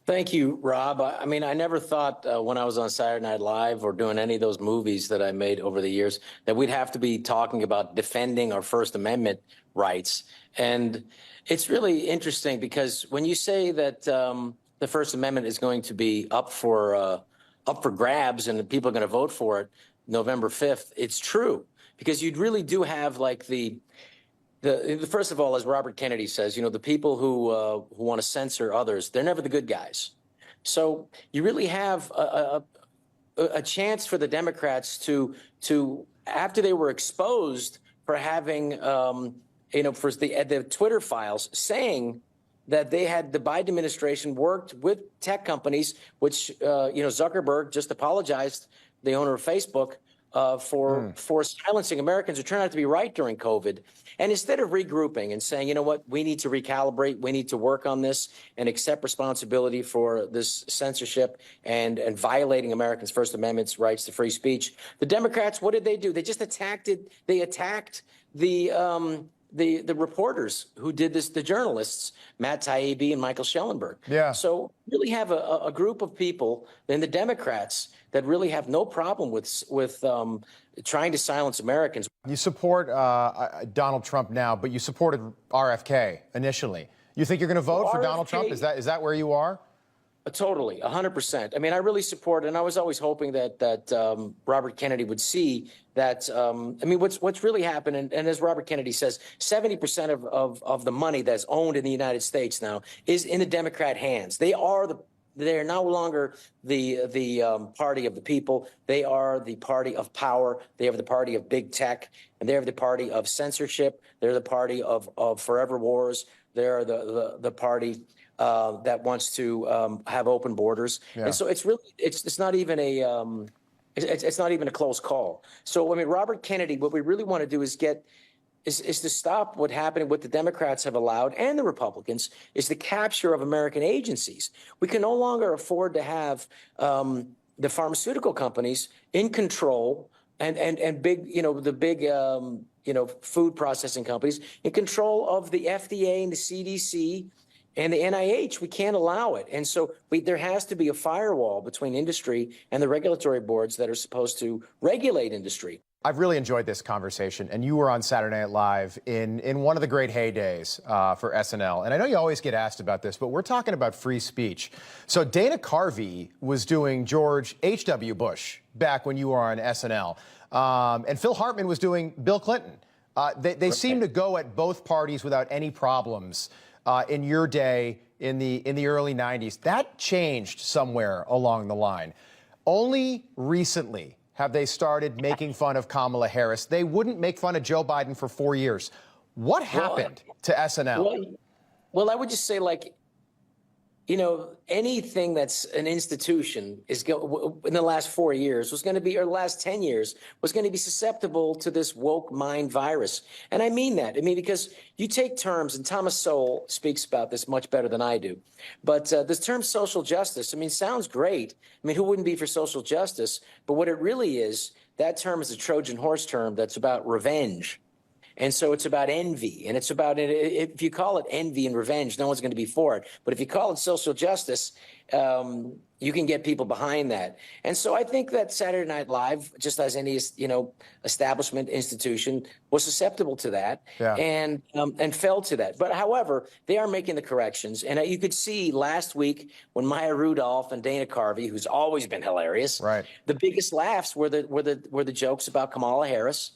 Thank you, Rob. I mean, I never thought when I was on Saturday Night Live or doing any of those movies that I made over the years that we'd have to be talking about defending our First Amendment rights. And it's really interesting because when you say that the First Amendment is going to be up for grabs and people are going to vote for it November 5th, it's true because you really do have like first of all, as Robert Kennedy says, the people who want to censor others, they're never the good guys. So you really have a chance for the Democrats to after they were exposed for having for the Twitter files saying that the Biden administration worked with tech companies, which Zuckerberg just apologized, the owner of Facebook, for silencing Americans who turned out to be right during COVID. And instead of regrouping and saying, you know what, we need to recalibrate, we need to work on this and accept responsibility for this censorship and violating Americans' First Amendment's rights to free speech, the Democrats, what did they do? They just attacked it. They attacked the reporters who did this, the journalists, Matt Taibbi and Michael Schellenberg. Yeah. So really have a group of people in the Democrats that really have no problem with trying to silence Americans. You support Donald Trump now, but you supported RFK initially. You think you're going to vote for Donald Trump? Is that where you are? Totally, 100%. I mean, I really support, and I was always hoping that Robert Kennedy would see that. I mean, what's really happened, and as Robert Kennedy says, 70% of the money that's owned in the United States now is in the Democrat hands. They are no longer the party of the people. They are the party of power. They are the party of big tech, and they are the party of censorship. They're the party of forever wars. They're the party that wants to have open borders. Yeah. And so it's really it's not even a close call. So I mean, Robert Kennedy, what we really want to do is is to stop what happened, what the Democrats have allowed and the Republicans, is the capture of American agencies. We can no longer afford to have the pharmaceutical companies in control and big, the big, food processing companies in control of the FDA and the CDC and the NIH. We can't allow it. And so there has to be a firewall between industry and the regulatory boards that are supposed to regulate industry. I've really enjoyed this conversation, and you were on Saturday Night Live in one of the great heydays for SNL. And I know you always get asked about this, but we're talking about free speech. So Dana Carvey was doing George H.W. Bush back when you were on SNL, and Phil Hartman was doing Bill Clinton. They seem to go at both parties without any problems in your day in the early 90s. That changed somewhere along the line. Only recently have they started making fun of Kamala Harris. They wouldn't make fun of Joe Biden for 4 years. What happened to SNL? Well, I would just say, anything that's an institution in the last 4 years was going to be, or the last 10 years was going to be susceptible to this woke mind virus. And I mean that. I mean, because you take terms, and Thomas Sowell speaks about this much better than I do. But this term social justice, I mean, sounds great. I mean, who wouldn't be for social justice? But what it really is, that term is a Trojan horse term that's about revenge. And so it's about envy, and it's about if you call it envy and revenge, no one's going to be for it. But if you call it social justice, you can get people behind that. And so I think that Saturday Night Live, just as any establishment institution, was susceptible to that, and fell to that. But however, they are making the corrections, and you could see last week when Maya Rudolph and Dana Carvey, who's always been hilarious, right, the biggest laughs were the jokes about Kamala Harris.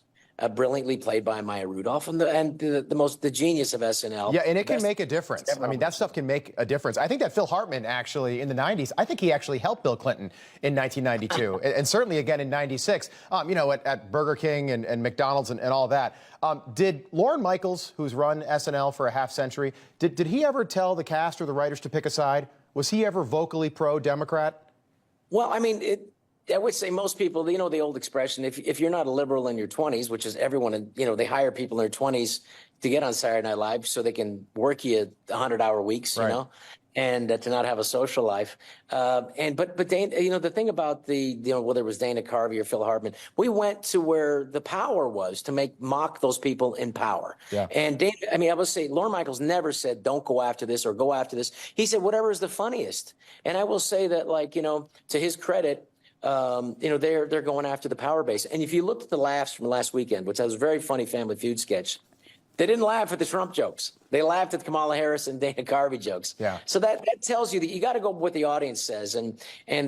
Brilliantly played by Maya Rudolph, and the genius of SNL. Yeah, and it can make a difference. I mean, that stuff can make a difference. I think that Phil Hartman actually in the 90s, I think he actually helped Bill Clinton in 1992, and certainly again in 96. At Burger King and McDonald's and all that. Did Lorne Michaels, who's run SNL for a half century, did he ever tell the cast or the writers to pick a side? Was he ever vocally pro-Democrat? Well, I mean, I would say most people, the old expression, if you're not a liberal in your 20s, which is everyone, they hire people in their 20s to get on Saturday Night Live so they can work you 100-hour weeks, right. and to not have a social life. But Dana, the thing about whether it was Dana Carvey or Phil Hartman, we went to where the power was to mock those people in power. Yeah. And Dana, I mean, I would say Lorne Michaels never said, don't go after this or go after this. He said, whatever is the funniest. And I will say that, to his credit, they're going after the power base. And if you looked at the laughs from last weekend, which was a very funny Family Feud sketch, they didn't laugh at the Trump jokes. They laughed at the Kamala Harris and Dana Carvey jokes. Yeah. So that tells you that you got to go with what the audience says. And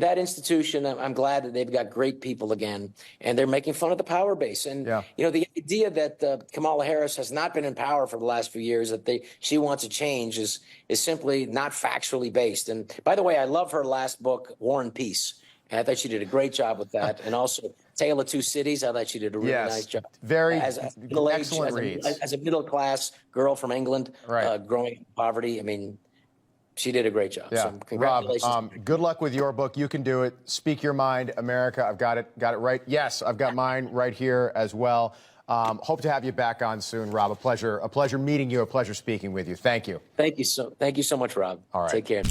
that institution, I'm glad that they've got great people again, and they're making fun of the power base. And, the idea that Kamala Harris has not been in power for the last few years, that she wants to change is simply not factually based. And by the way, I love her last book, War and Peace. And I thought she did a great job with that. And also Tale of Two Cities, I thought she did a really nice job. Very excellent reads. As a middle-class girl from England, growing in poverty, I mean, she did a great job. Yeah. So congratulations. Rob, good luck with your book. You can do it. Speak Your Mind, America. I've got it right. Yes, I've got mine right here as well. Hope to have you back on soon, Rob. A pleasure meeting you. A pleasure speaking with you. Thank you. Thank you so much, Rob. All right. Take care.